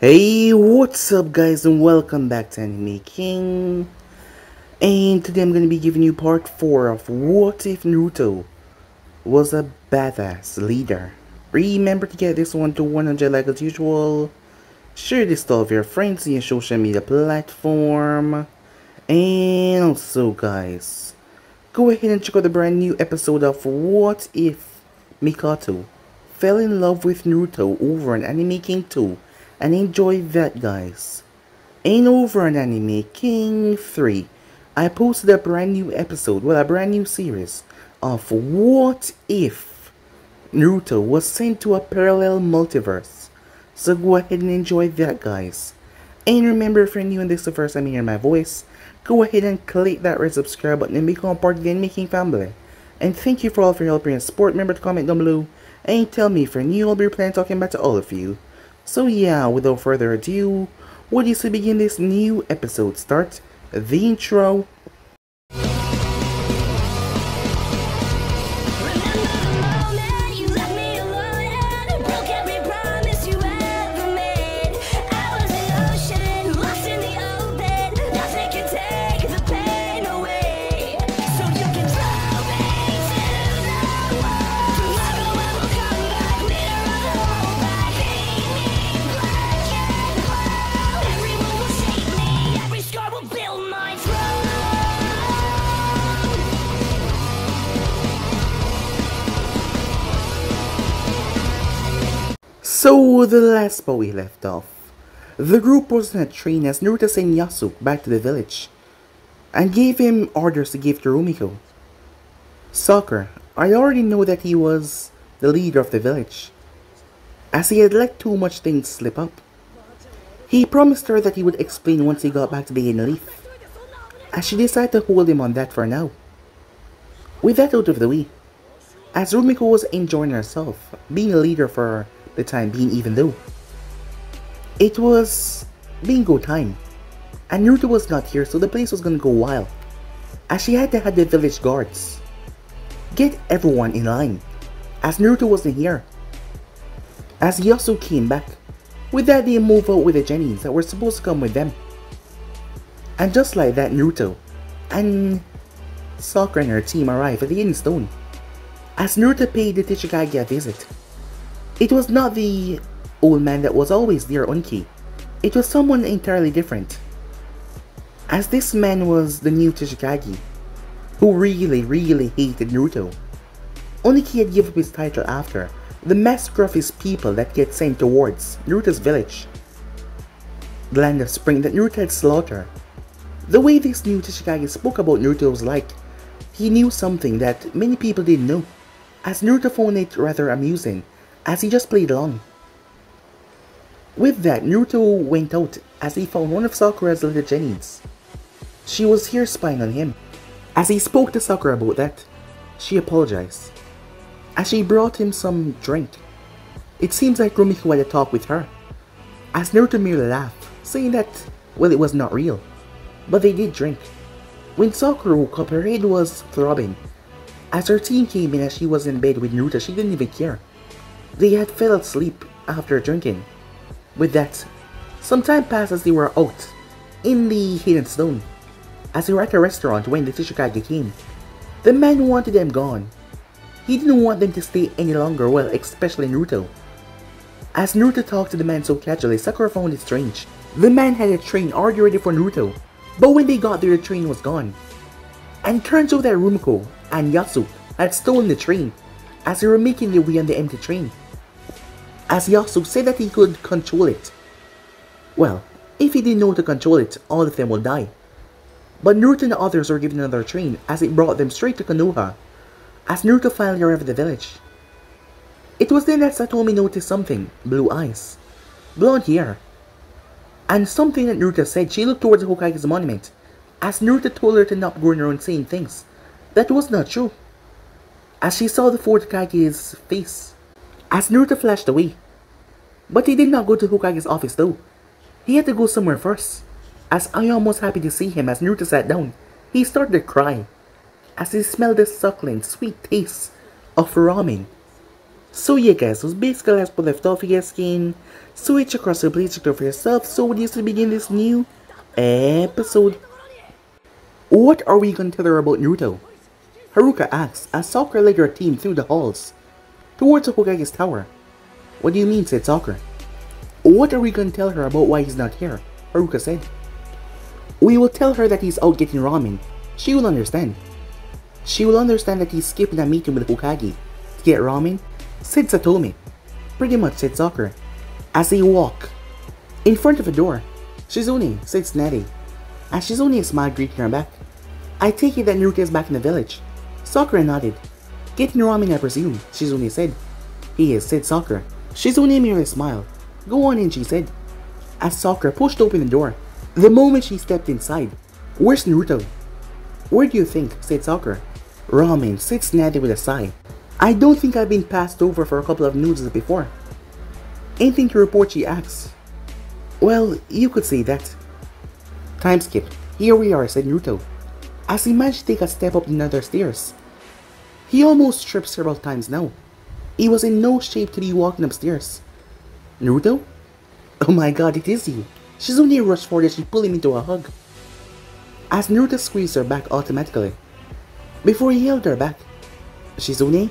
Hey, what's up guys, and welcome back to Anime King. And today I'm going to be giving you part 4 of What If Naruto Was a Badass Leader. Remember to get this one to 100 like as usual. Share this to all of your friends in your social media platform. And also guys, go ahead and check out the brand new episode of What If Mikoto Fell in Love with Naruto over on Anime King 2. And enjoy that guys. And over on Anime King 3, I posted a brand new episode, a brand new series of What If Naruto was sent to a parallel multiverse. So go ahead and enjoy that guys. And remember, if you're new and this is the first time you hear my voice, go ahead and click that red subscribe button and become part of the Anime King family. And thank you for all of your help and support. Remember to comment down below and tell me if you're new. I'll be planning talking back to all of you. So yeah, without further ado, what is to begin this new episode? Start the intro. So the last spot we left off, the group was on a train as Naruto sent Yasuke back to the village and gave him orders to give to Rumiko. Sakura, I already know that he was the leader of the village, as he had let too much things slip up. He promised her that he would explain once he got back to the Hidden Leaf, as she decided to hold him on that for now. With that out of the way, as Rumiko was enjoying herself, being a leader for the time being, even though it was bingo time and Naruto was not here, so the place was gonna go wild, as she had to have the village guards get everyone in line as Naruto wasn't here. As Yasuo came back, with that they moved out with the Jennies that were supposed to come with them, and just like that Naruto and Sakura and her team arrived at the Hidden Stone as Naruto paid the Tachikage a visit. It was not the old man that was always there on key. It was someone entirely different, as this man was the new Tachikage, who really hated Naruto. Oniki had given up his title after the massacre of his people that get sent towards Naruto's village, the land of spring that Naruto had slaughtered. The way this new Tachikage spoke about Naruto was like he knew something that many people didn't know, as Naruto found it rather amusing as he just played along. With that, Naruto went out as he found one of Sakura's little Jennies. She was here spying on him. As he spoke to Sakura about that, she apologized, as she brought him some drink. It seems like Rumiko had a talk with her, as Naruto merely laughed, saying that, well, it was not real, but they did drink. When Sakura woke up, her head was throbbing. As her team came in as she was in bed with Naruto, she didn't even care. They had fell asleep after drinking. With that, some time passed as they were out in the Hidden Stone, as they were at a restaurant when the Tachikage came. The man wanted them gone. He didn't want them to stay any longer, well, especially Naruto. As Naruto talked to the man so casually, Sakura found it strange. The man had a train already ready for Naruto, but when they got there, the train was gone. And turns out that Rumiko and Yasuke had stolen the train as they were making their way on the empty train, as Yasuke said that he could control it. Well, if he didn't know to control it, all of them would die. But Naruto and the others were given another train as it brought them straight to Konoha, as Naruto finally arrived at the village. It was then that Satomi noticed something: blue eyes, blonde hair, and something that Naruto said. She looked towards the Hokage's monument, as Naruto told her to not go around saying things that was not true, as she saw the fourth Hokage's face. As Naruto flashed away, but he did not go to Hokage's office though. He had to go somewhere first, as Ayamo was happy to see him. As Naruto sat down, he started to cry, as he smelled the succulent, sweet taste of ramen So yeah guys, so basically that's what left off again skin. Switch across the place for yourself. So we used to begin this new episode. What are we gonna tell her about Naruto? Haruka asks as Sakura led her team through the halls towards the Hokage's tower. What do you mean, said Sakura. What are we gonna tell her about why he's not here? Haruka said. We will tell her that he's out getting ramen. She will understand. She will understand that he's skipping a meeting with Hokage to get ramen, said Satomi. Pretty much, said Sakura. As they walk in front of a door, Shizune, said Tsunade. As Shizune smiled, greeting her back. I take it that Naruto is back in the village. Sakura nodded. Getting ramen, I presume, Shizune said. He is, said Sakura. Shizune merely smiled. Go on in, she said. As Sakura pushed open the door, the moment she stepped inside. Where's Naruto? Where do you think, said Sakura. Ramen, said Tsunade with a sigh. I don't think I've been passed over for a couple of noodles before. Anything to report, she asks. Well, you could say that. Time skip. Here we are, said Naruto, as he managed to take a step up another stairs. He almost tripped several times now. He was in no shape to be walking upstairs. Naruto? Oh my god, it is you. Shizune rushed forward as she pulled him into a hug. As Naruto squeezed her back automatically, before he held her back. Shizune?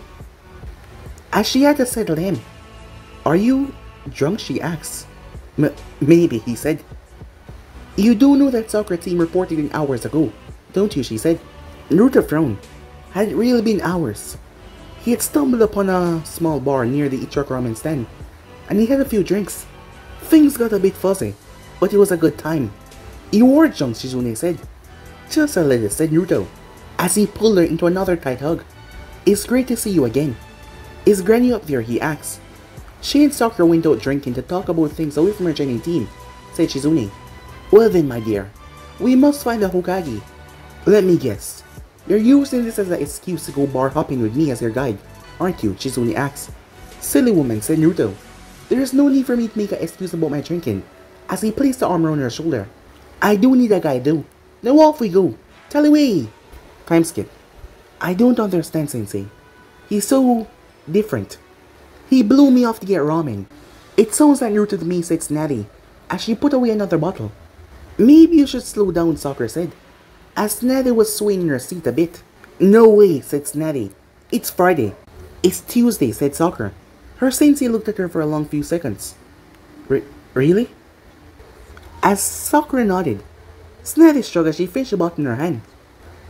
As she had to settle him. Are you drunk, she asks. Maybe, he said. You do know that Sakura team reported in hours ago, don't you, she said. Naruto frowned. Had it really been hours? He had stumbled upon a small bar near the Ichiraka ramen stand, and he had a few drinks. Things got a bit fuzzy, but it was a good time. You were drunk, Shizune said. Just a little, said Naruto, as he pulled her into another tight hug. It's great to see you again. Is Granny up there, he asked. She and Sakura went out drinking to talk about things away from her training team, said Shizune. Well then, my dear, we must find the Hokage. Let me guess. You're using this as an excuse to go bar hopping with me as your guide, aren't you? Shizune asked. Silly woman, said Naruto. There is no need for me to make an excuse about my drinking, as he placed the arm around her shoulder. I do need a guide though. Now off we go. Tell away. Time skip. I don't understand, Sensei. He's so different. He blew me off to get ramen. It sounds like Naruto to me, said Tsunade, as she put away another bottle. Maybe you should slow down, Sakura said, as Tsunade was swaying in her seat a bit. No way, said Tsunade. It's Friday. It's Tuesday, said Sakura. Her sensei looked at her for a long few seconds. Really? As Sakura nodded, Tsunade shrugged as she finished the bottle in her hand.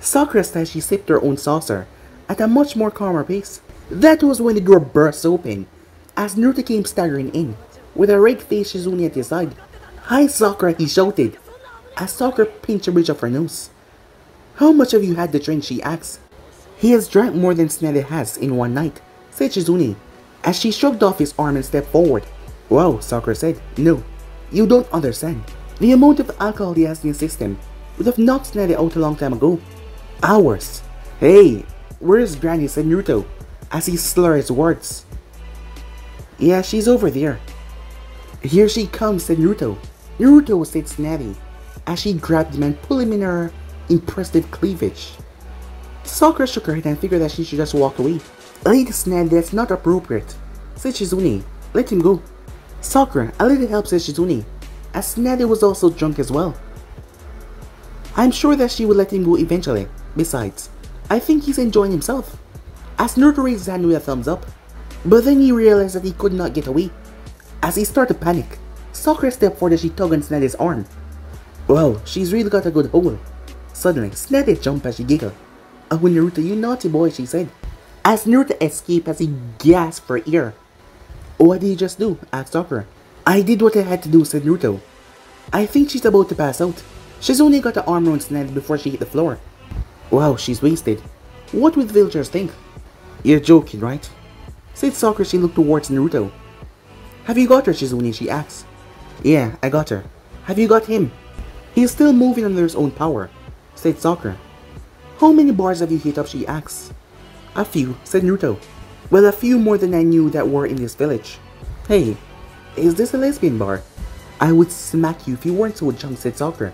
Sakura said she sipped her own saucer at a much more calmer pace. That was when the door burst open, as Naruto came staggering in, with a red-faced Shizune at his side. Hi, Sakura, he shouted, as Sakura pinched the bridge of her nose. How much have you had to drink, she asked. He has drank more than Tsunade has in one night, said Shizune, as she shrugged off his arm and stepped forward. Wow, Sakura said. No, you don't understand. The amount of alcohol he has in his system would have knocked Tsunade out a long time ago. Hours. Hey, where's Granny, said Naruto, as he slurred his words. Yeah, she's over there. Here she comes, said Naruto. Naruto, said Tsunade, as she grabbed him and pulled him in her impressive cleavage. Sakura shook her head and figured that she should just walk away. Lady Tsunade, that's not appropriate, said Shizune. Let him go. Sakura, a little help, said Shizune, as Tsunade was also drunk as well. I'm sure that she will let him go eventually. Besides, I think he's enjoying himself. As Naruto raised his hand with a thumbs up, but then he realized that he could not get away. As he started to panic, Sakura stepped forward as she tugged on Tsunade's arm. Wow, she's really got a good hold. Suddenly, Tsunade jumped as she giggled. Oh, Naruto, you naughty boy, she said, as Naruto escaped as he gasped for air. What did you just do? Asked Sakura. I did what I had to do, said Naruto. I think she's about to pass out. Shizune got the arm around Tsunade before she hit the floor. Wow, she's wasted. What would villagers think? You're joking, right? Said Sakura as she looked towards Naruto. Have you got her, Shizune? She asked. Yeah, I got her. Have you got him? He is still moving under his own power, said Sakura. How many bars have you hit up? She asked. A few, said Naruto. Well, a few more than I knew that were in this village. Hey, is this a lesbian bar? I would smack you if you weren't so drunk, said Sakura,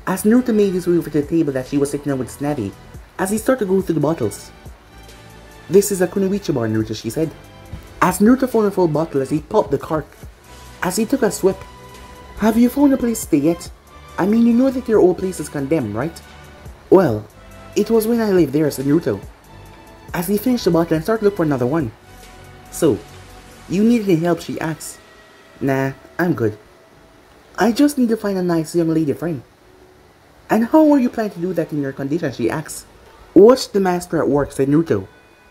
as Naruto made his way over to the table that she was sitting on with Tsunade, as he started to go through the bottles. This is a kunoichi bar, Naruto, she said. As Naruto found a full bottle as he popped the cork. As he took a swip. Have you found a place to stay yet? I mean, you know that your old place is condemned, right? Well, it was when I lived there, said Naruto. As he finished the bottle and started looking for another one. So, you need any help, she asked. Nah, I'm good. I just need to find a nice young lady friend. And how are you planning to do that in your condition, she asked. Watch the master at work, said Naruto.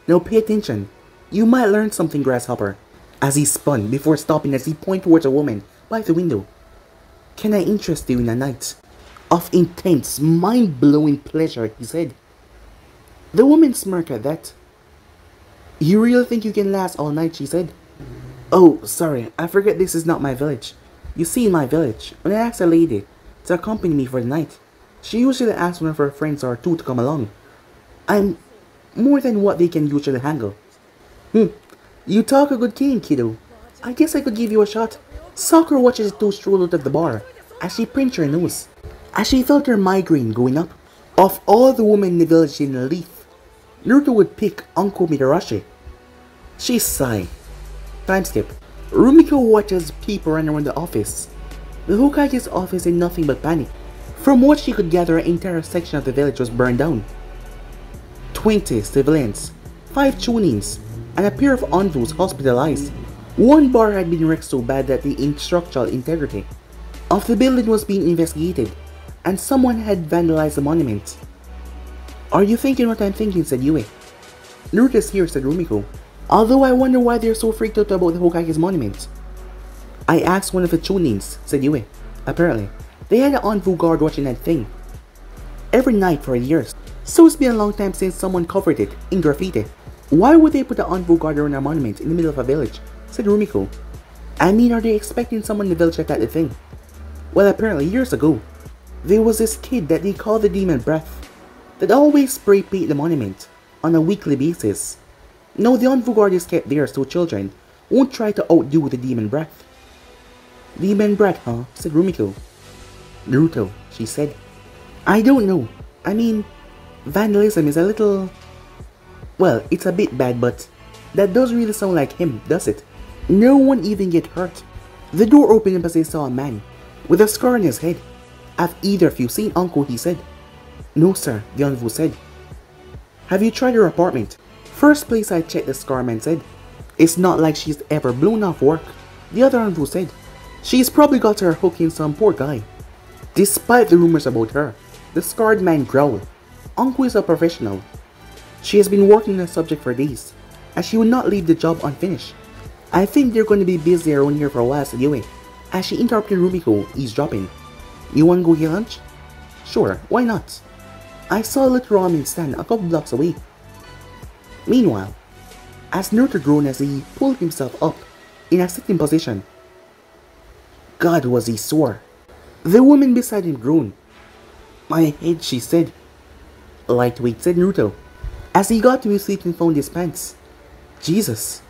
Now pay attention. You might learn something, Grasshopper. As he spun before stopping as he pointed towards a woman by the window. Can I interest you in a night of intense, mind-blowing pleasure, he said. The woman smirked at that. You really think you can last all night, she said. Oh, sorry, I forget this is not my village. You see, in my village, when I ask a lady to accompany me for the night, she usually asks one of her friends or two to come along. I'm more than what they can usually handle. You talk a good game, kiddo. I guess I could give you a shot. Sakura watches the two stroll out of the bar as she pinched her nose, as she felt her migraine going up. Of all the women in the village in the leaf, Naruto would pick Uncle Mitarashi. She sighed. Time skip. Rumiko watches people run around the office. The Hokage's office in nothing but panic. From what she could gather, an entire section of the village was burned down. 20 civilians, 5 Chunins, and a pair of Anvus hospitalized. One bar had been wrecked so bad that the structural integrity of the building was being investigated, and someone had vandalized the monument. Are you thinking what I'm thinking, said Yue. Naruto's here, said Rumiko. Although I wonder why they're so freaked out about the Hokage's monument. I asked one of the Chunins, said Yue. Apparently, they had an Anvu guard watching that thing every night for years, so it's been a long time since someone covered it in graffiti. Why would they put an Anvu guard around a monument in the middle of a village, said Rumiko. I mean, are they expecting someone in the village to attack the thing? Well, apparently years ago, there was this kid that they called the Demon Breath that always spray paint the monument on a weekly basis. Now the Anvu guard is kept there so children won't try to outdo the Demon Breath. Demon Breath, huh? Said Rumiko. Naruto, she said. I don't know. I mean, vandalism is a little... Well, it's a bit bad, but that doesn't really sound like him, does it? No one even get hurt. The door opened as they saw a man with a scar on his head. Have either of you seen Uncle, he said. No, sir, the Anvu said. Have you tried her apartment? First place I checked, the scar man said. It's not like she's ever blown off work, the other Anvu said. She's probably got her hook in some poor guy. Despite the rumors about her, the scarred man growled. Uncle is a professional. She has been working on the subject for days, and she will not leave the job unfinished. I think they're going to be busy around here for a while, said Yue, as she interrupted Rumiko eavesdropping. You want to go get lunch? Sure, why not? I saw a little ramen stand a couple blocks away. Meanwhile, as Naruto groaned as he pulled himself up in a sitting position. God, was he sore. The woman beside him groaned. My head, she said. Lightweight, said Naruto, as he got to his feet and found his pants. Jesus,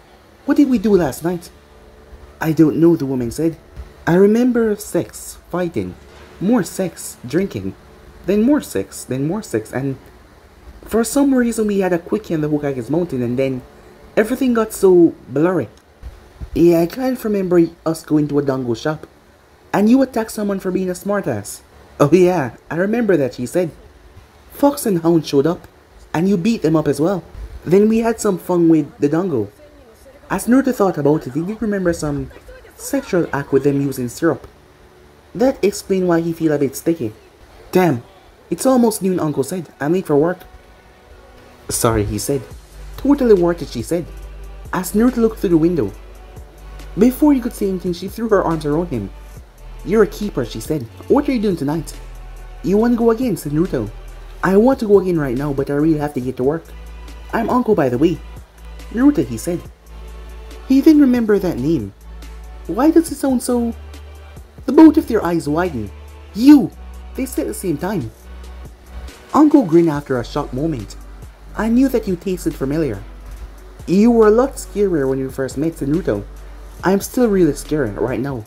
what did we do last night? I don't know, the woman said. I remember sex, fighting, more sex, drinking, then more sex, and for some reason we had a quickie on the Hokage's mountain and then everything got so blurry. Yeah, I can't remember us going to a dango shop, and you attacked someone for being a smartass. Oh yeah, I remember that, she said. Fox and Hound showed up, and you beat them up as well. Then we had some fun with the dango. As Naruto thought about it, he did remember some sexual act with them using syrup. That explained why he feel a bit sticky. Damn, it's almost noon, Uncle said. I'm late for work. Sorry, he said. Totally worth it, she said, as Naruto looked through the window. Before he could say anything, she threw her arms around him. You're a keeper, she said. What are you doing tonight? You want to go again, said Naruto. I want to go again right now, but I really have to get to work. I'm Uncle, by the way. Naruto, he said. He didn't remember that name. Why does it sound so... The both of their eyes widened. You! They said at the same time. Uncle grinned after a shocked moment. I knew that you tasted familiar. You were a lot scarier when we first met, said Naruto. I'm still really scared right now.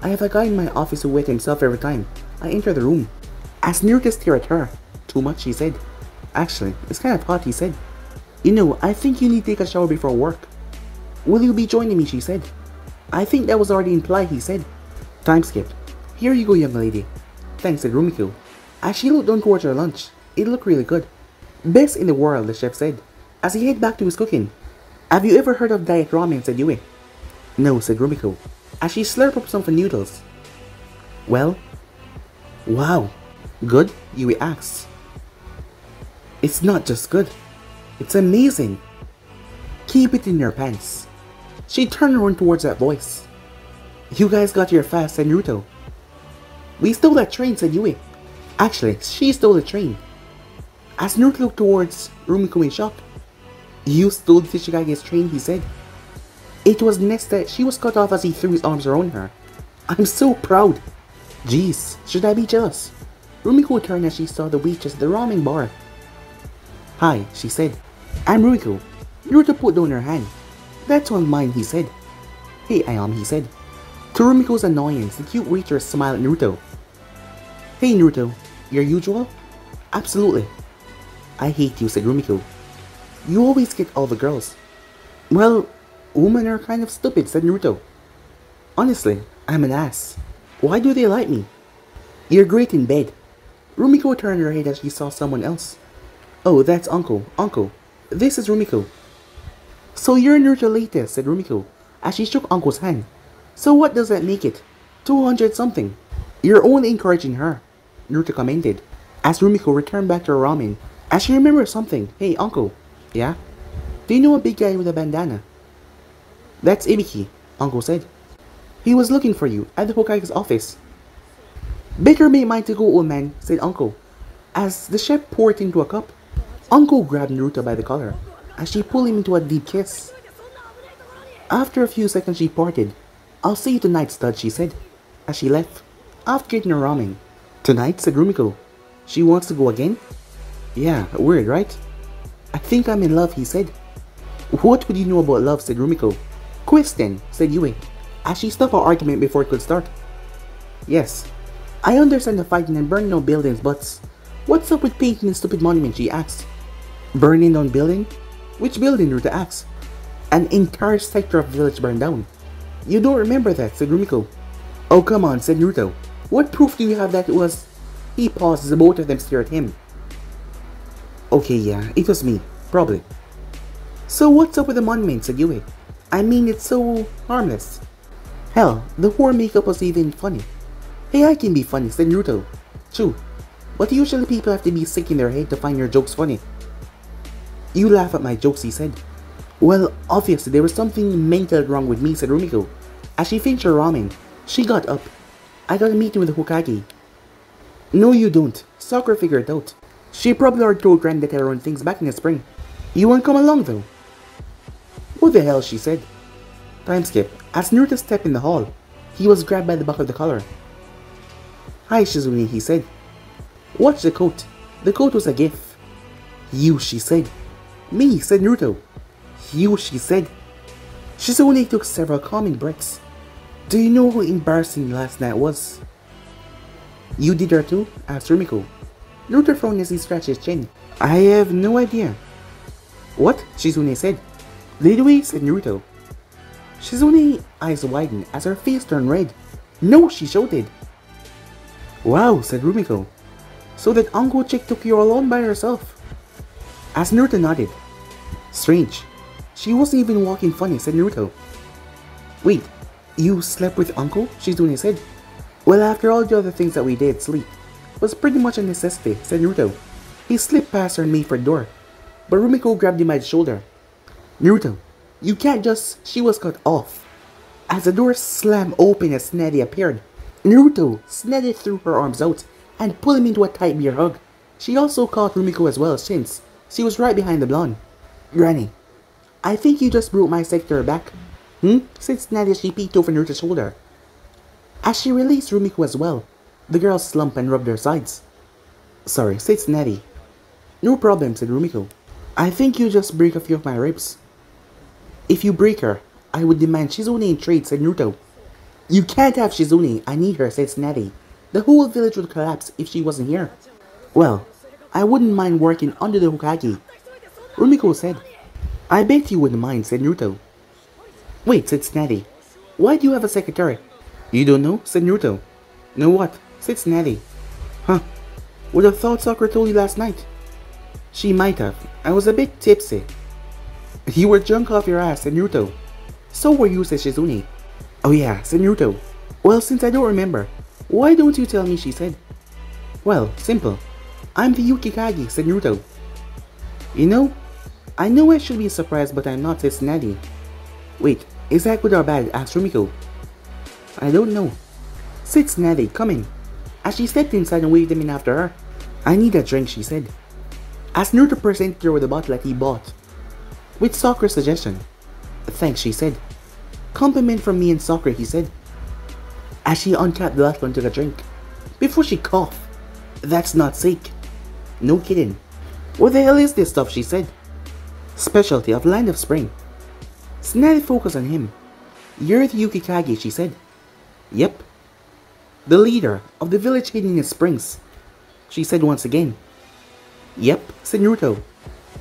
I have a guy in my office who wet himself every time I enter the room. As Naruto stared at her. Too much, she said. Actually, it's kind of hot, he said. You know, I think you need to take a shower before work. Will you be joining me, she said. I think that was already implied, he said. Time skip. Here you go, young lady. Thanks, said Rumiko. As she looked down towards her lunch, it looked really good. Best in the world, the chef said, as he headed back to his cooking. Have you ever heard of diet ramen, said Yui. No, said Rumiko, as she slurped up some of the noodles. Well? Wow. Good? Yui asked. It's not just good. It's amazing. Keep it in your pants. She turned around towards that voice. You guys got here fast, said Naruto. We stole that train, said Yui. Actually, she stole the train. As Naruto looked towards Rumiko in shock. You stole the Tsuchigage's train, he said. It was next that she was cut off as he threw his arms around her. I'm so proud. Jeez, should I be jealous? Rumiko turned as she saw the waitress at the ramen bar. Hi, she said. I'm Rumiko. Naruto put down her hand. That's on mine, he said. Hey, Ayam, he said. To Rumiko's annoyance, the cute waitress smiled at Naruto. Hey, Naruto, your usual? Absolutely. I hate you, said Rumiko. You always get all the girls. Well, women are kind of stupid, said Naruto. Honestly, I'm an ass. Why do they like me? You're great in bed. Rumiko turned her head as she saw someone else. Oh, that's Uncle. Uncle, this is Rumiko. So you're Naruto latest, said Rumiko, as she shook Uncle's hand. So what does that make it? 200 something. You're only encouraging her, Naruto commented, as Rumiko returned back to her ramen. As she remembered something. Hey, Uncle. Yeah? Do you know a big guy with a bandana? That's Ibiki, Uncle said. He was looking for you at the Hokage's office. Better make mine to go, old man, said Uncle, as the chef poured it into a cup. Uncle grabbed Naruto by the collar, as she pulled him into a deep kiss. After a few seconds she parted. I'll see you tonight, stud, she said, as she left, after getting her ramen. Tonight, said Rumiko. She wants to go again? Yeah, weird, right? I think I'm in love, he said. What would you know about love, said Rumiko. Quiz then, said Yui, as she stopped her argument before it could start. Yes, I understand the fighting and burning down buildings, but what's up with painting a stupid monument, she asked. Burning down building? Which building, Naruto asked. An entire sector of the village burned down. You don't remember that, said Rumiko. Oh, come on, said Naruto. What proof do you have that it was... He paused as the both of them stared at him. Okay, yeah, it was me. Probably. So what's up with the monument, said Yui. I mean, it's so harmless. Hell, the horror makeup was even funny. Hey, I can be funny, said Naruto. True. But usually people have to be sick in their head to find your jokes funny. You laugh at my jokes, he said. Well, obviously there was something mental wrong with me, said Rumiko. As she finished her ramen, she got up. I got a meeting with the Hokage. No, you don't. Sakura figured it out. She probably already told Granny that her own things back in the spring. You won't come along though. What the hell, she said. Time skip. As Naruto stepped in the hall, he was grabbed by the back of the collar. Hi, Shizune, he said. Watch the coat. The coat was a gift. You, she said. Me, said Naruto. You, she said. Shizune took several calming breaths. Do you know how embarrassing last night was? You did her too? Asked Rumiko. Naruto frowned as he scratched his chin. I have no idea. What? Shizune said. Did we? Said Naruto. Shizune's eyes widened as her face turned red. No, she shouted. Wow, said Rumiko. So that Uncle chick took you alone by herself. As Naruto nodded. Strange. She wasn't even walking funny, said Naruto. Wait, you slept with Uncle? Shizune said. Well, after all the other things that we did, sleep was pretty much a necessity, said Naruto. He slipped past her and made for the door, but Rumiko grabbed him by the shoulder. Naruto, you can't just... She was cut off. As the door slammed open as Sneddy appeared, Naruto Sneddy threw her arms out and pulled him into a tight beer hug. She also caught Rumiko as well since she was right behind the blonde. Granny, I think you just broke my sector back. Said Sneddy as she peeked over Naruto's shoulder. As she released Rumiko as well, the girl slumped and rubbed her sides. Sorry, said Sneddy. No problem, said Rumiko. I think you just break a few of my ribs. If you break her, I would demand Shizune in trade, said Naruto. You can't have Shizune, I need her, said Sneddy. The whole village would collapse if she wasn't here. Well, I wouldn't mind working under the Hokage, Rumiko said. I bet you wouldn't mind, said Naruto. Wait, said Snatty. Why do you have a secretary? You don't know? Said Naruto. Know what? Said Snatty. Huh. Would have thought Sakura told you last night. She might have. I was a bit tipsy. You were drunk off your ass, said Naruto. So were you, said Shizune. Oh yeah, said Naruto. Well, since I don't remember, why don't you tell me, she said. Well, simple. I'm the Yukikage, said Naruto. You know, I know I should be surprised, but I'm not, said Snatty. Wait, is that good or bad? Asked Rumiko. I don't know. Said Snatty, come in. As she stepped inside and waved him in after her. I need a drink, she said. As Naruto presented her with a bottle that he bought. With Sakura's suggestion. Thanks, she said. Compliment from me and Sakura, he said. As she uncapped the bottle and took a drink. Before she coughed. That's not sick. No kidding. What the hell is this stuff, she said. Specialty of Land of Spring. Snatty focused on him. You're the Yukikage, she said. Yep. The leader of the village hidden in the springs, she said once again. Yep, said Naruto.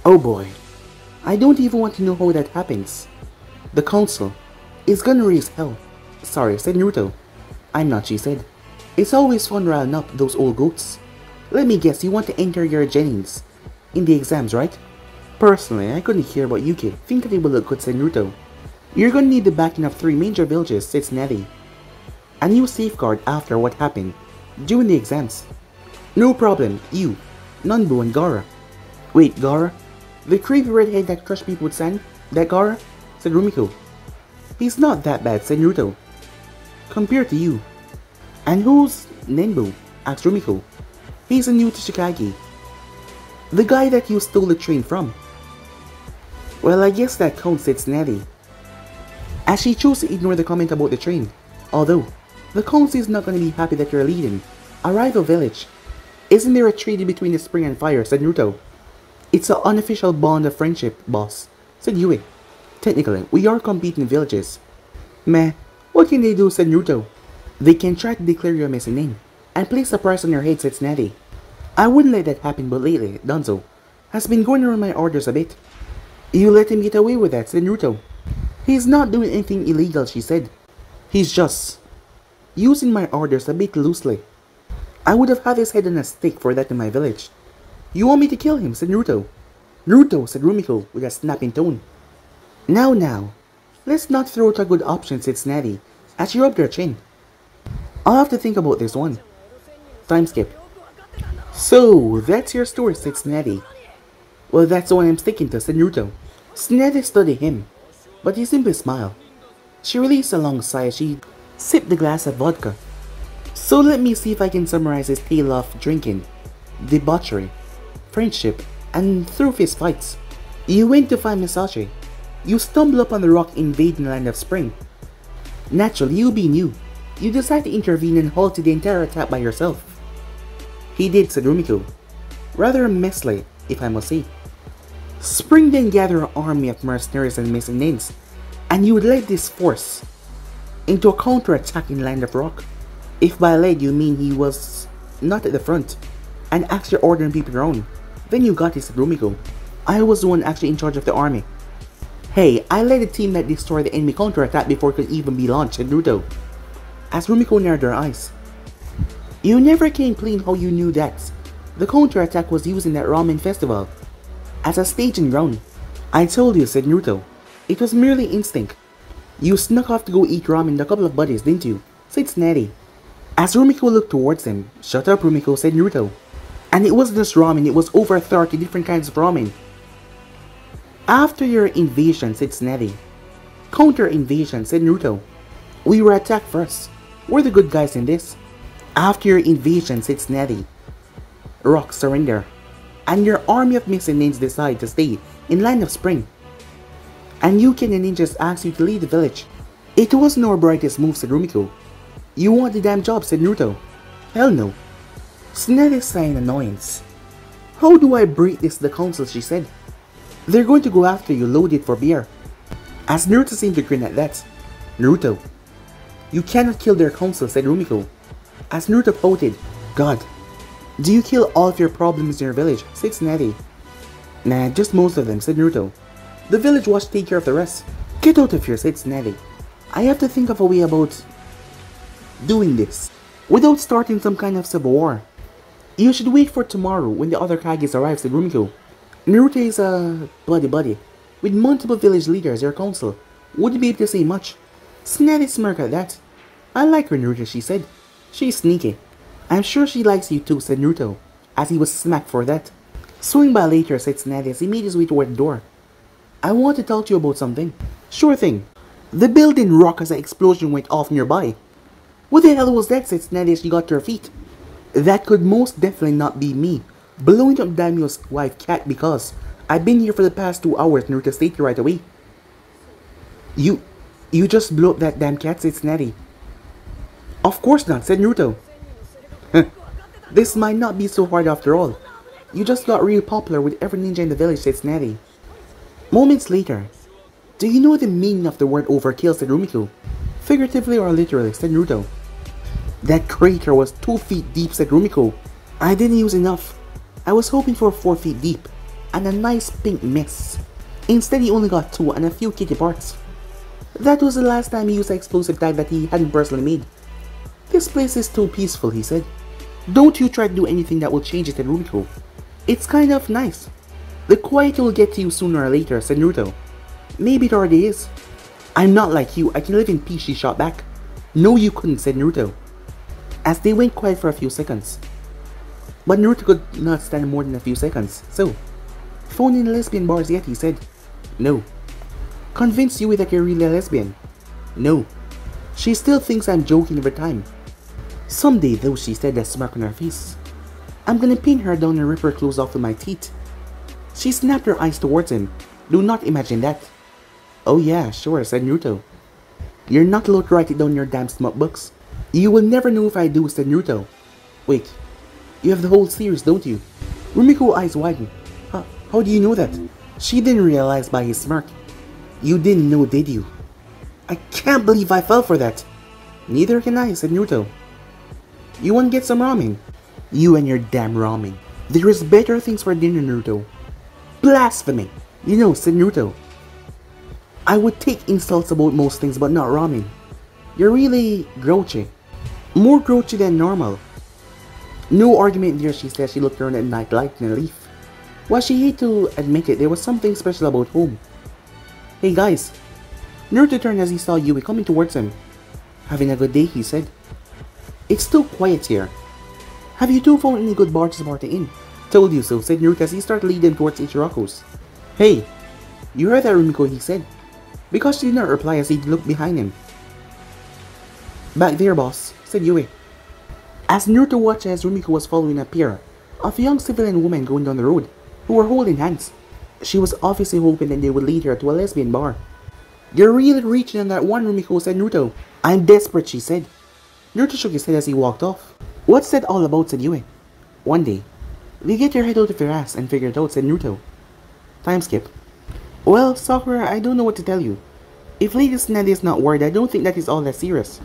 Oh boy. I don't even want to know how that happens. The council is gonna raise hell. Sorry, said Naruto. I'm not, she said. It's always fun riling up those old goats. Let me guess, you want to enter your Genins in the exams, right? Personally, I couldn't care about Yuki. Think that it will look good, said Naruto. You're gonna need the backing of 3 major villages, said Snatty. A new safeguard after what happened during the exams. No problem, you, Nanbu and Gaara. Wait, Gaara? The creepy redhead that crushed people with sand? That Gaara? Said Rumiko. He's not that bad, said Naruto. Compared to you. And who's Nanbu? Asked Rumiko. He's a new to Shikage. The guy that you stole the train from. Well, I guess that counts, said Snatty. As she chose to ignore the comment about the train. Although, the council is not going to be happy that you're leading a rival village. Isn't there a treaty between the spring and fire, said Naruto. It's an unofficial bond of friendship, boss, said Yui. Technically, we are competing villages. Meh, what can they do, said Naruto. They can try to declare your missing name and place a price on your head, said Snatty. I wouldn't let that happen, but lately, Danzo has been going around my orders a bit. You let him get away with that, said Naruto. He's not doing anything illegal, she said. He's just using my orders a bit loosely. I would have had his head on a stick for that in my village. You want me to kill him, said Naruto. Naruto, said Rumiko with a snapping tone. Now, let's not throw out a good option, said Snatty as she rubbed her chin. I'll have to think about this one. Time skip. So, that's your story, said Snatty. Well, that's the one I'm sticking to, said Naruto. Snatty studied him, but he simply smiled. She released a long sigh as she sipped the glass of vodka. So let me see if I can summarize his tale of drinking, debauchery, friendship, and through fist fights. You went to find Misashi. You stumble upon the rock invading the Land of Spring. Naturally, you being you decide to intervene and halted the entire attack by yourself. He did, said Rumiko. Rather messily, if I must say. Spring then gathered an army of mercenaries and mercenaries, and you led this force into a counter-attack in Land of Rock. If by led you mean he was not at the front, and actually ordering people around, then you got it, said Rumiko. I was the one actually in charge of the army. Hey, I led the team that destroyed the enemy counter-attack before it could even be launched, said Naruto. As Rumiko narrowed her eyes. You never came clean how you knew that the counter-attack was used in that ramen festival as a staging ground. I told you, said Naruto. It was merely instinct. You snuck off to go eat ramen with a couple of buddies, didn't you? Said Snatty. As Rumiko looked towards him, shut up, Rumiko, said Naruto. And it wasn't just ramen, it was over 30 different kinds of ramen. After your invasion, said Snatty. Counter-invasion, said Naruto. We were attacked first. We're the good guys in this. After your invasion, said Snatty. Rock surrender. And your army of missing names decide to stay in Land of Spring. And you and the ninjas asked you to lead the village. It wasn't our brightest move, said Rumiko. You want the damn job, said Naruto. Hell no. Snatty sighed in annoyance. How do I break this to the council, she said. They're going to go after you loaded for beer. As Naruto seemed to grin at that. Naruto. You cannot kill their council, said Rumiko. As Naruto pouted. God. Do you kill all of your problems in your village, said Snatty. Nah, just most of them, said Naruto. The village watch take care of the rest. Get out of here, said Tsunade. I have to think of a way about doing this without starting some kind of civil war. You should wait for tomorrow when the other Kages arrive, said Rumiko. Naruto is a buddy with multiple village leaders as your council. Wouldn't be able to say much. Tsunade smirked at that. I like her, Naruto, she said. She's sneaky. I'm sure she likes you too, said Naruto, as he was smacked for that. Swing by later, said Tsunade as he made his way toward the door. I want to talk to you about something. Sure thing. The building rocked as an explosion went off nearby. What the hell was that, said Tsunade as she got to her feet. That could most definitely not be me, blowing up Daimyo's wife Cat because I've been here for the past 2 hours, Naruto stated right away. You just blew up that damn cat, said Tsunade. Of course not, said Naruto. This might not be so hard after all. You just got real popular with every ninja in the village, said Tsunade. Moments later. Do you know the meaning of the word overkill, said Rumiko. Figuratively or literally, said Naruto. That crater was 2 feet deep, said Rumiko. I didn't use enough. I was hoping for 4 feet deep, and a nice pink mess. Instead he only got 2 and a few kitty parts. That was the last time he used an explosive tag that he hadn't personally made. This place is too peaceful, he said. Don't you try to do anything that will change it, said Rumiko. It's kind of nice. The quiet will get to you sooner or later, said Naruto. Maybe it already is. I'm not like you, I can live in peace, she shot back. No you couldn't, said Naruto. As they went quiet for a few seconds. But Naruto could not stand more than a few seconds, so. Phone in lesbian bars yet, he said. No. Convince Yui that you're really a lesbian. No. She still thinks I'm joking every time. Someday though, she said, a smirk on her face. I'm gonna pin her down and rip her clothes off with my teeth. She snapped her eyes towards him. Do not imagine that. Oh yeah, sure, said Naruto. You're not allowed to write it down in your damn smut books. You will never know if I do, said Naruto. Wait, you have the whole series, don't you? Rumiko's eyes widened. How do you know that? She didn't realize by his smirk. You didn't know, did you? I can't believe I fell for that. Neither can I, said Naruto. You want to get some ramen? You and your damn ramen. There is better things for dinner, Naruto. Blasphemy! You know, said Naruto. I would take insults about most things but not ramen. You're really grouchy. More grouchy than normal. No argument there, she said. She looked around at night like in a leaf. While she hated to admit it, there was something special about home. Hey guys. Naruto turned as he saw Yui coming towards him. Having a good day, he said. It's too quiet here. Have you two found any good bars to party in? Told you so, said Naruto as he started leading towards Ichiraku's. Hey, you heard that, Rumiko, he said. Because she did not reply as he looked behind him. Back there, boss, said Yui. As Naruto watched as Rumiko was following a pair of young civilian women going down the road, who were holding hands. She was obviously hoping that they would lead her to a lesbian bar. You're really reaching on that one, Rumiko, said Naruto. I'm desperate, she said. Naruto shook his head as he walked off. What's that all about, said Yui. One day, you get your head out of your ass and figure it out, said Naruto. Time skip. Well, Sakura, I don't know what to tell you. If Lady Tsunade is not worried, I don't think that is all that serious.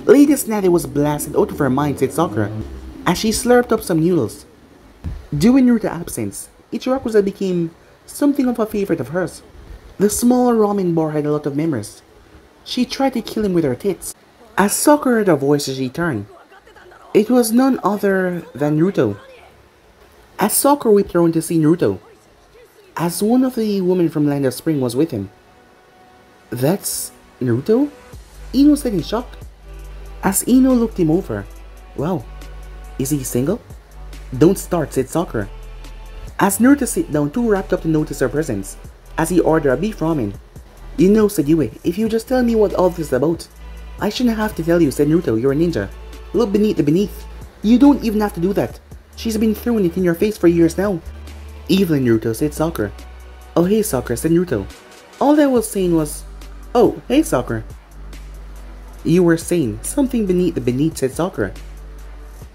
Lady Tsunade was blasted out of her mind, said Sakura, as she slurped up some noodles. During Naruto's absence, Ichiraku's became something of a favorite of hers. The small ramen bar had a lot of memories. She tried to kill him with her tits. As Sakura heard a voice as she turned, it was none other than Naruto. As Sakura whipped around to see Naruto, as one of the women from Land of Spring was with him. That's Naruto? Ino said in shock. As Ino looked him over. Wow, is he single? Don't start, said Sakura. As Naruto sat down, too wrapped up to notice her presence, as he ordered a beef ramen. You know, said Yui, if you just tell me what all this is about. I shouldn't have to tell you, said Naruto, you're a ninja. Look beneath the beneath. You don't even have to do that. She's been throwing it in your face for years now. Evelyn, Naruto, said Sakura. Oh, hey, Sakura, said Naruto. All I was saying was, oh, hey, Sakura. You were saying something beneath the beneath, said Sakura.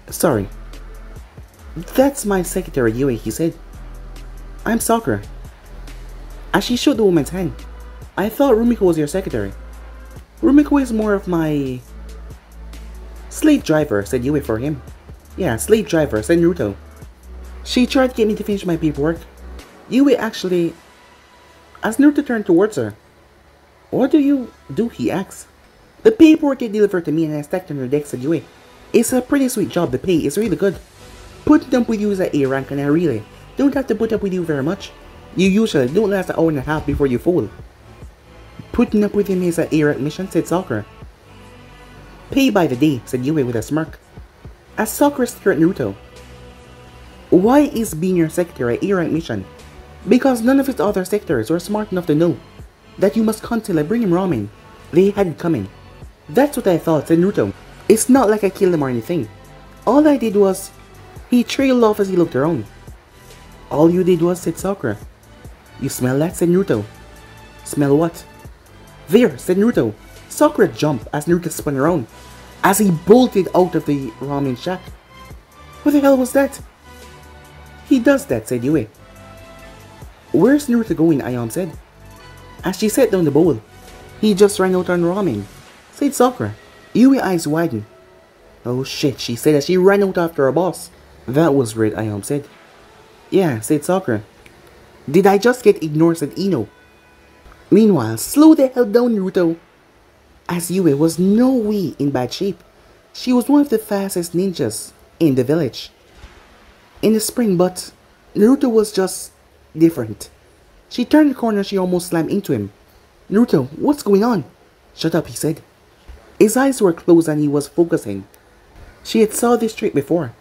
Sorry. That's my secretary, Yui, he said. I'm Sakura. As she shook the woman's hand. I thought Rumiko was your secretary. Rumiko is more of my slave driver, said Yui for him. Yeah, slave driver, said Naruto. She tried to get me to finish my paperwork. Yui actually... As Naruto turned towards her. What do you do? He asks. The paperwork they delivered to me and I stacked on your desk, said Yue. It's a pretty sweet job. The pay is really good. Putting up with you is at A rank and I really don't have to put up with you very much. You usually don't last an hour and a half before you fall. Putting up with him is an A rank mission, said Sakura. Pay by the day, said Yue with a smirk. As Sakura stared at Naruto. Why is being your secretary an A rank mission? Because none of his other secretaries were smart enough to know that you must constantly bring him ramen. They had it coming. That's what I thought, said Naruto. It's not like I killed him or anything. All I did was... He trailed off as he looked around. All you did was, said Sakura. You smell that, said Naruto. Smell what? There, said Naruto. Sakura jumped as Naruto spun around, as he bolted out of the ramen shack. What the hell was that? He does that, said Yue. Where's Naruto going, Ayam said. As she set down the bowl. He just ran out on ramen, said Sakura. Yue eyes widened. Oh shit, she said as she ran out after her boss. That was weird, Ayam said. Yeah, said Sakura. Did I just get ignored, said Ino. Meanwhile, slow the hell down, Naruto. As Yue was no way in bad shape. She was one of the fastest ninjas in the village. In the spring, but Naruto was just different. She turned the corner, she almost slammed into him. Naruto, what's going on? Shut up, he said. His eyes were closed and he was focusing. She had saw this trick before.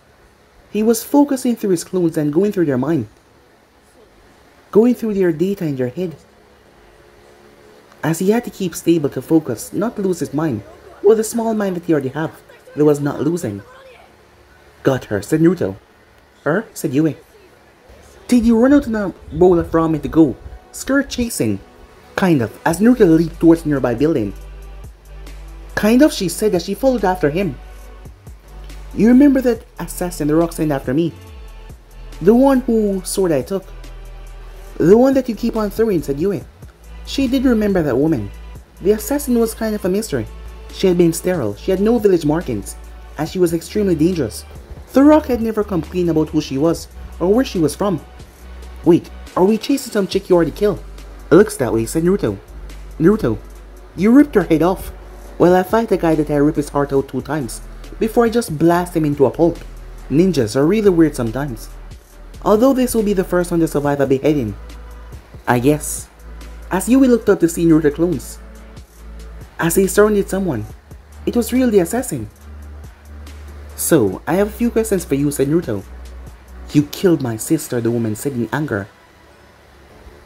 He was focusing through his clothes and going through their mind. Going through their data in their head. As he had to keep stable to focus, not to lose his mind. With the small mind that he already had, that was not losing. Got her, said Naruto. Her? Said Yue. Did you run out in a bowl of ramen to go? Skirt chasing. Kind of, as Naruto leaped towards a nearby building. Kind of, she said as she followed after him. You remember that assassin the rock sent after me? The one whose sword I took. The one that you keep on throwing, said Yue. She did remember that woman. The assassin was kind of a mystery. She had been sterile, she had no village markings, and she was extremely dangerous. The rock had never complained about who she was, or where she was from. Wait, are we chasing some chick you already killed? It looks that way, said Naruto. Naruto, you ripped her head off. Well, I fight a guy that I rip his heart out 2 times, before I just blast him into a pulp. Ninjas are really weird sometimes. Although this will be the first one to survive a beheading. I guess. As Yui looked up to see Naruto clones. As he surrounded someone. It was really the assassin. So, I have a few questions for you, said Naruto. You killed my sister, the woman said in anger.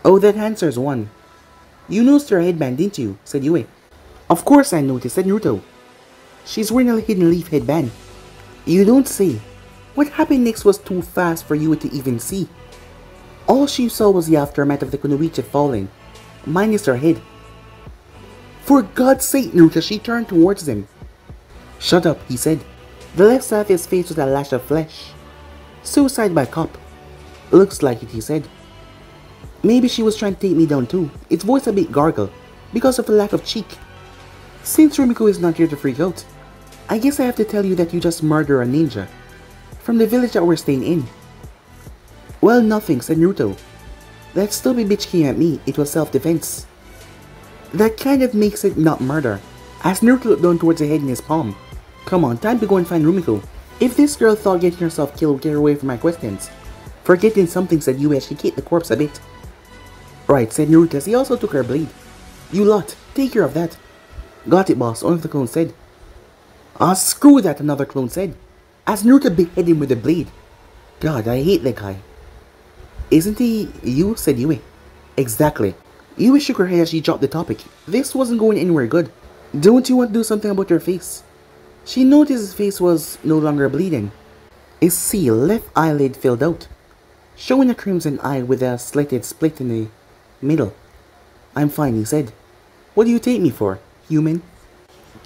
Oh, that answers one. You noticed her headband, didn't you? Said Yue. Of course I noticed, said Naruto. She's wearing a hidden leaf headband. You don't say. What happened next was too fast for Yue to even see. All she saw was the aftermath of the Kunoichi falling, minus her head. For God's sake, Naruto, she turned towards him. Shut up, he said. The left side of his face was a lash of flesh. Suicide by cop. Looks like it, he said. Maybe she was trying to take me down too. Its voice a bit gargled, because of a lack of cheek. Since Rumiko is not here to freak out, I guess I have to tell you that you just murdered a ninja. From the village that we're staying in. Well, nothing, said Naruto. That stupid bitch came at me, it was self-defense. That kind of makes it not murder. As Naruto looked down towards the head in his palm. Come on, time to go and find Rumiko. If this girl thought getting herself killed would get her away from my questions. Forgetting something, said Yue as she kicked the corpse a bit. Right, said Naruto as he also took her blade. You lot, take care of that. Got it, boss, one of the clones said. Ah, screw that, another clone said. As Naruto beheaded him with the blade. God, I hate that guy. Isn't he you? Said Yue. Exactly. Yue shook her head as she dropped the topic. This wasn't going anywhere good. Don't you want to do something about your face? She noticed his face was no longer bleeding. His seal left eyelid filled out, showing a crimson eye with a slatted split in the middle. I'm fine, he said. What do you take me for, human?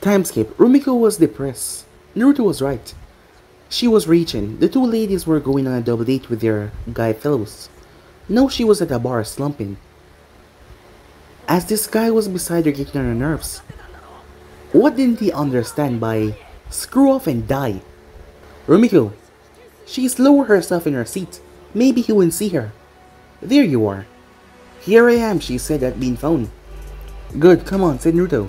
Time skip. Rumiko was depressed. Naruto was right. She was reaching. The 2 ladies were going on a double date with their guy fellows. Now she was at a bar slumping. As this guy was beside her getting on her nerves. What didn't he understand by screw off and die? Rumiko. She's lowered herself in her seat. Maybe he wouldn't see her. There you are. Here I am, she said at being found. Good, come on, said Naruto.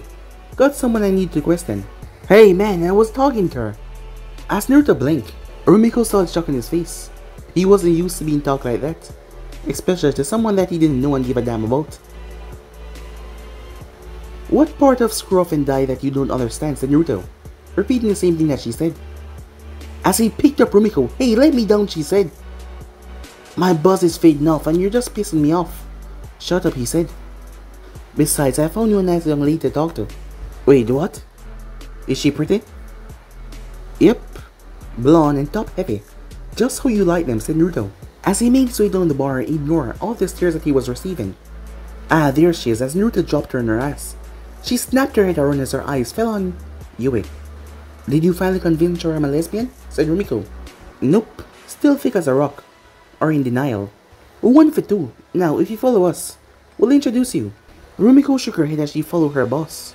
Got someone I need to question. Hey man, I was talking to her. As Naruto blinked, Rumiko saw the shock on his face. He wasn't used to being talked like that, especially to someone that he didn't know and give a damn about. What part of screw off and die that you don't understand, said Naruto, repeating the same thing that she said. As he picked up Rumiko, hey, let me down, she said. My buzz is fading off and you're just pissing me off. Shut up, he said. Besides, I found you a nice young lady to talk to. Wait, what? Is she pretty? Yep. Blonde and top heavy. Just how you like them, said Naruto, as he made his way down the bar and ignored all the stares that he was receiving. Ah, there she is, as Naruto dropped her on her ass. She snapped her head around as her eyes fell on Yui. Did you finally convince her I'm a lesbian? Said Rumiko. Nope. Still thick as a rock. Or in denial. One for two. Now, if you follow us, we'll introduce you. Rumiko shook her head as she followed her boss.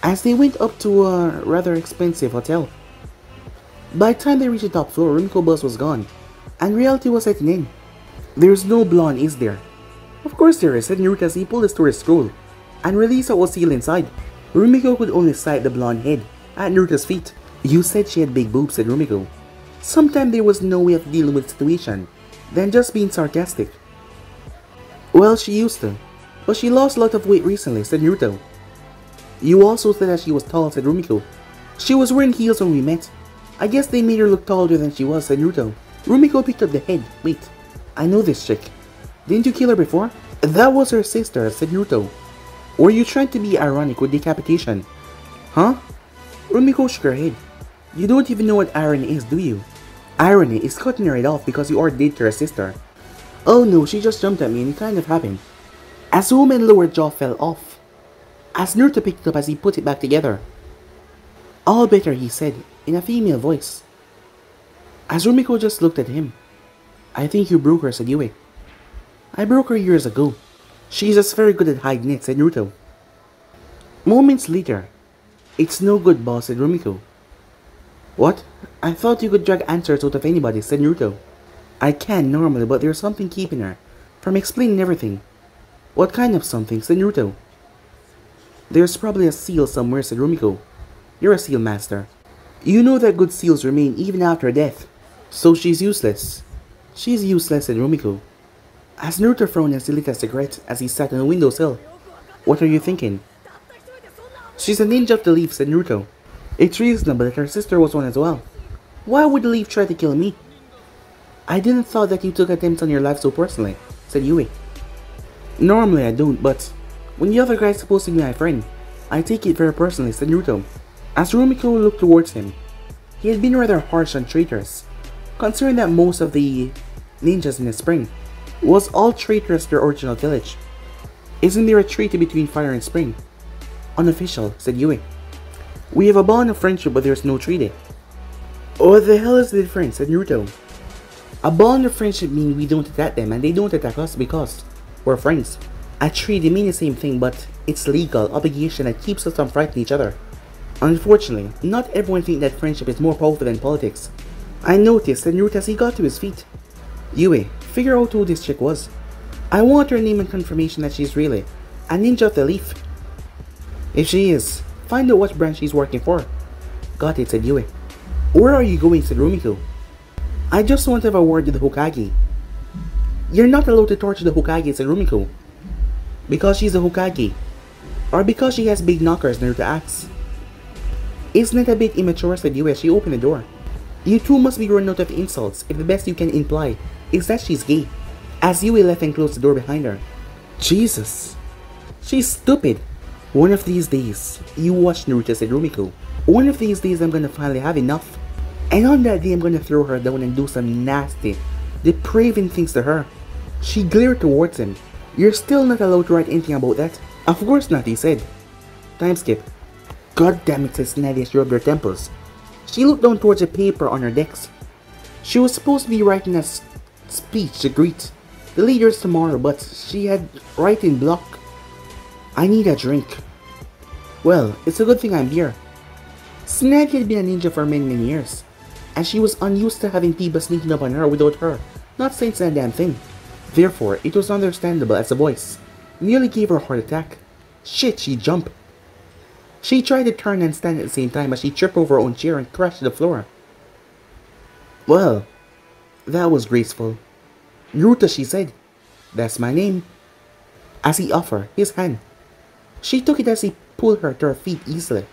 As they went up to a rather expensive hotel. By the time they reached the top floor, Rumiko's bus was gone, and reality was setting in. There's no blonde, is there? Of course there is, said Naruto as he pulled his tourist scroll, and released what was sealed inside. Rumiko could only sight the blonde head at Naruto's feet. You said she had big boobs, said Rumiko. Sometimes there was no way of dealing with the situation than just being sarcastic. Well, she used to, but she lost a lot of weight recently, said Naruto. You also said that she was tall, said Rumiko. She was wearing heels when we met. I guess they made her look taller than she was, said Naruto. Rumiko picked up the head. Wait, I know this chick. Didn't you kill her before? That was her sister, said Naruto. Were you trying to be ironic with decapitation? Huh? Rumiko shook her head. You don't even know what irony is, do you? Irony is cutting her head off because you are dating her sister. Oh no, she just jumped at me and it kind of happened. As the woman's lower jaw fell off, as Naruto picked it up as he put it back together. All better, he said, in a female voice. As Rumiko just looked at him. I think you broke her, said Yui. I broke her years ago. She's just very good at hiding it, said Naruto. Moments later. It's no good, boss, said Rumiko. What? I thought you could drag answers out of anybody, said Naruto. I can normally, but there's something keeping her from explaining everything. What kind of something, said Naruto. There's probably a seal somewhere, said Rumiko. You're a seal master. You know that good seals remain even after death. So she's useless. She's useless, said Rumiko. As Naruto frowned and lit a cigarette as he sat on the windowsill. What are you thinking? She's a ninja of the leaf, said Naruto. It's reasonable that her sister was one as well. Why would the leaf try to kill me? I didn't thought that you took attempts on your life so personally, said Yui. Normally I don't, but when the other guy's supposed to be my friend, I take it very personally, said Naruto. As Rumiko looked towards him, he had been rather harsh on traitors, considering that most of the ninjas in the spring was all traitors to their original village. Isn't there a treaty between fire and spring? Unofficial, said Yui. We have a bond of friendship, but there's no treaty. What the hell is the difference, said Naruto. A bond of friendship means we don't attack them and they don't attack us because we're friends. A treaty means the same thing, but it's legal obligation that keeps us from fighting each other. Unfortunately, not everyone thinks that friendship is more powerful than politics. I noticed that Naruto as he got to his feet. Yui, figure out who this chick was. I want her name and confirmation that she's really a ninja of the leaf. If she is, find out what branch she's working for. Got it, said Yui. Where are you going, said Rumiko. I just want to have a word with the Hokage. You're not allowed to torture the Hokage, said Rumiko. Because she's a Hokage. Or because she has big knockers, Naruto asks. Isn't it a bit immature, said Yui as she opened the door. You two must be running out of insults if the best you can imply is that she's gay. As Yui left and closed the door behind her. Jesus. She's stupid. One of these days, you watch, Naruto, said Rumiko. One of these days I'm gonna finally have enough. And on that day I'm gonna throw her down and do some nasty, depraving things to her. She glared towards him. You're still not allowed to write anything about that. Of course not, he said. Time skip. God damn it, said Snady as she rubbed her temples. She looked down towards a paper on her desk. She was supposed to be writing a speech to greet the leaders tomorrow, but she had writing block. I need a drink. Well, it's a good thing I'm here. Snaggy had been a ninja for many years, and she was unused to having people sneaking up on her without her not saying a damn thing. Therefore, it was understandable as the voice nearly gave her a heart attack. Shit, she jumped. She tried to turn and stand at the same time as she tripped over her own chair and crashed to the floor. Well, that was graceful. Naruto, she said. That's my name. As he offered his hand. She took it as he pulled her to her feet easily.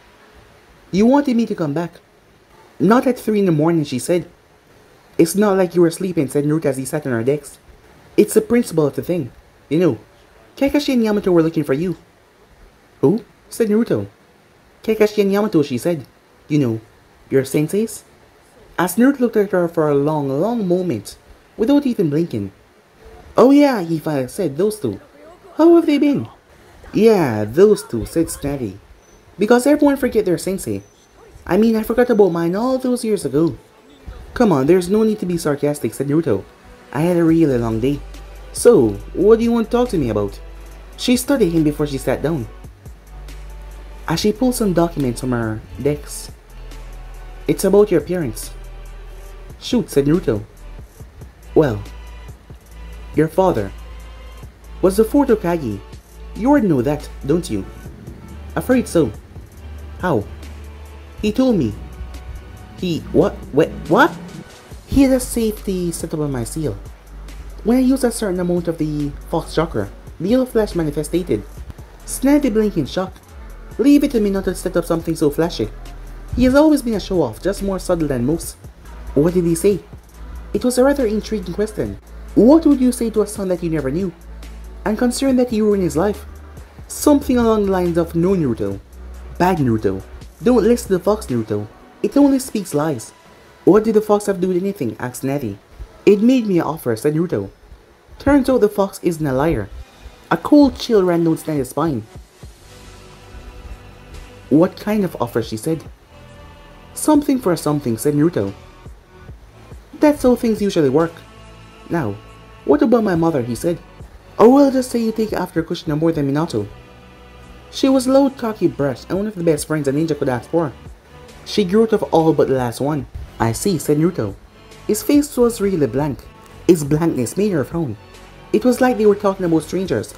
You wanted me to come back. Not at 3 in the morning, she said. It's not like you were sleeping, said Naruto as he sat on her decks. It's the principle of the thing. You know, Kakashi and Yamato were looking for you. Who? Said Naruto. Kakashi and Yamato, she said. You know, your senseis? As Naruto looked at her for a long, long moment, without even blinking. Oh yeah, he finally said, those two. How have they been? Yeah, those two, said Snazzy. Because everyone forget their sensei. I mean, I forgot about mine all those years ago. Come on, there's no need to be sarcastic, said Naruto. I had a really long day. So, what do you want to talk to me about? She studied him before she sat down. As she pulled some documents from her desk. It's about your appearance. Shoot, said Naruto. Well, your father was the 4th Hokage. You already know that, don't you? Afraid so. How? He told me. What? Wait, what? He had a safety set up on my seal. When I used a certain amount of the Fox Chakra, the yellow flash manifested. Snazzy blinked in shock. Leave it to me not to set up something so flashy. He has always been a show-off, just more subtle than most. What did he say? It was a rather intriguing question. What would you say to a son that you never knew? And considering that he ruined his life? Something along the lines of no Naruto. Bad Naruto. Don't listen to the fox, Naruto. It only speaks lies. What did the fox have to do with anything? Asked Natty. It made me an offer, said Naruto. Turns out the fox isn't a liar. A cold chill ran down Snazzy's spine. What kind of offer? She said. Something for something, said Naruto. That's how things usually work. Now, what about my mother? He said. Oh, well, just say you take after Kushina more than Minato. She was loud, cocky, brash, and one of the best friends a ninja could ask for. She grew out of all but the last one. I see, said Naruto. His face was really blank. His blankness made her frown. It was like they were talking about strangers.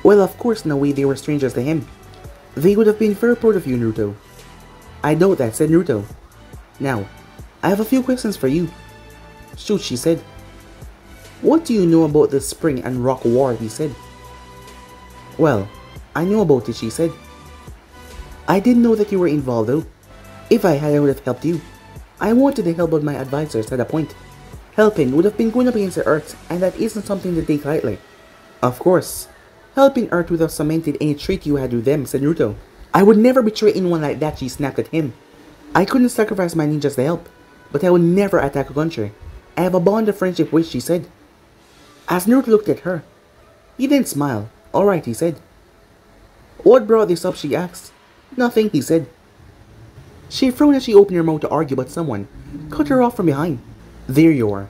Well, of course, in a way they were strangers to him. They would have been very proud of you, Naruto. I doubt that, said Naruto. Now, I have a few questions for you. Shoot, she said. What do you know about the Spring and Rock War? He said. Well, I know about it, she said. I didn't know that you were involved though. If I had, I would have helped you. I wanted the help of my advisors at a point. Helping would have been going up against the Earth, and that isn't something to take lightly. Of course. Helping Earth would have cemented any treaty you had with them, said Naruto. I would never betray anyone like that, she snapped at him. I couldn't sacrifice my ninjas to help, but I would never attack a country. I have a bond of friendship with, she said. As Naruto looked at her, he then smiled. Alright, he said. What brought this up? She asked. Nothing, he said. She frowned as she opened her mouth to argue, but someone cut her off from behind. There you are.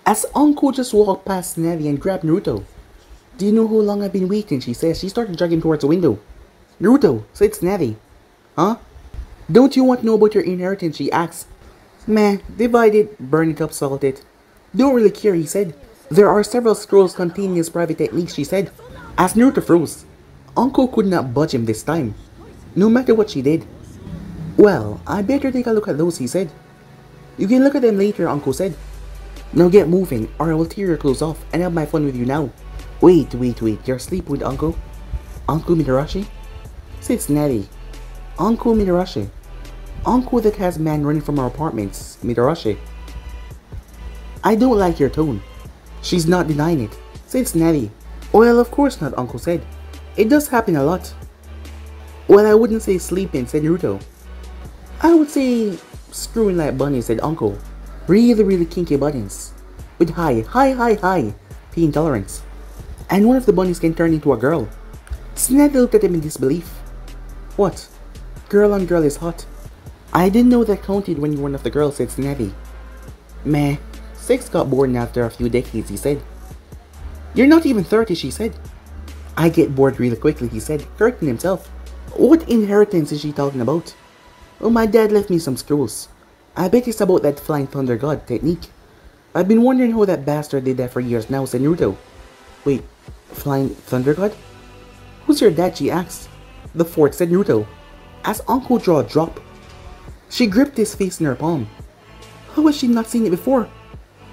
As Uncle just walked past Navi and grabbed Naruto. Do you know how long I've been waiting? She says. She started dragging him towards the window. Naruto, said Navi. Huh? Don't you want to know about your inheritance? She asked. Meh, divide it, burn it up, salt it. Don't really care, he said. There are several scrolls containing his private techniques, she said. As Naruto froze, Uncle could not budge him this time, no matter what she did. Well, I better take a look at those, he said. You can look at them later, Uncle said. Now get moving, or I will tear your clothes off and have my fun with you now. Wait, you're asleep with Uncle? Uncle Midarashi? Said Snazzy. Uncle Midarashi. Uncle that has man running from our apartments, Midarashi. I don't like your tone. She's not denying it, said Snazzy. Well, of course not, Uncle said. It does happen a lot. Well, I wouldn't say sleeping, said Naruto. I would say screwing like bunnies, said Uncle. Really kinky bunnies. With high pain tolerance. And one of the bunnies can turn into a girl. Snazzy looked at him in disbelief. What? Girl on girl is hot. I didn't know that counted when you were one of the girls, said Snazzy. Meh. Sex got boring after a few decades, he said. You're not even 30, she said. I get bored really quickly, he said, correcting himself. What inheritance is she talking about? Oh, my dad left me some scrolls. I bet it's about that Flying Thunder God technique. I've been wondering how that bastard did that for years now, said Naruto. Wait, Flying Thunder God? Who's your dad? She asked. The fourth, said Naruto, as Uncle jaw dropped. She gripped his face in her palm. How has she not seen it before?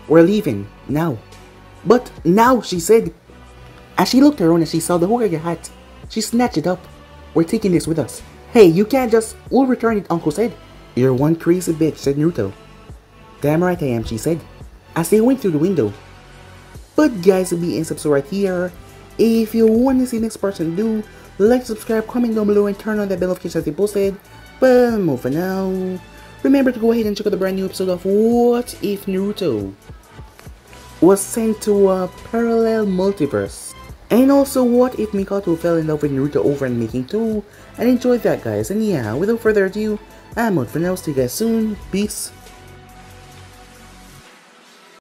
We're leaving, now. But now, she said. As she looked around and she saw the Hokage hat, she snatched it up. We're taking this with us. Hey, you can't just... We'll return it, Uncle said. You're one crazy bitch, said Naruto. Damn right I am, she said, as they went through the window. But guys, be in subscribe right here. If you want to see the next person do, like, subscribe, comment down below, and turn on that bell notification as they posted. But more for now, remember to go ahead and check out the brand new episode of What If Naruto was sent to a parallel multiverse. And also, what if Mikoto fell in love with Naruto over in Making 2? And enjoy that, guys. And yeah, without further ado, I'm out for now. See you guys soon. Peace.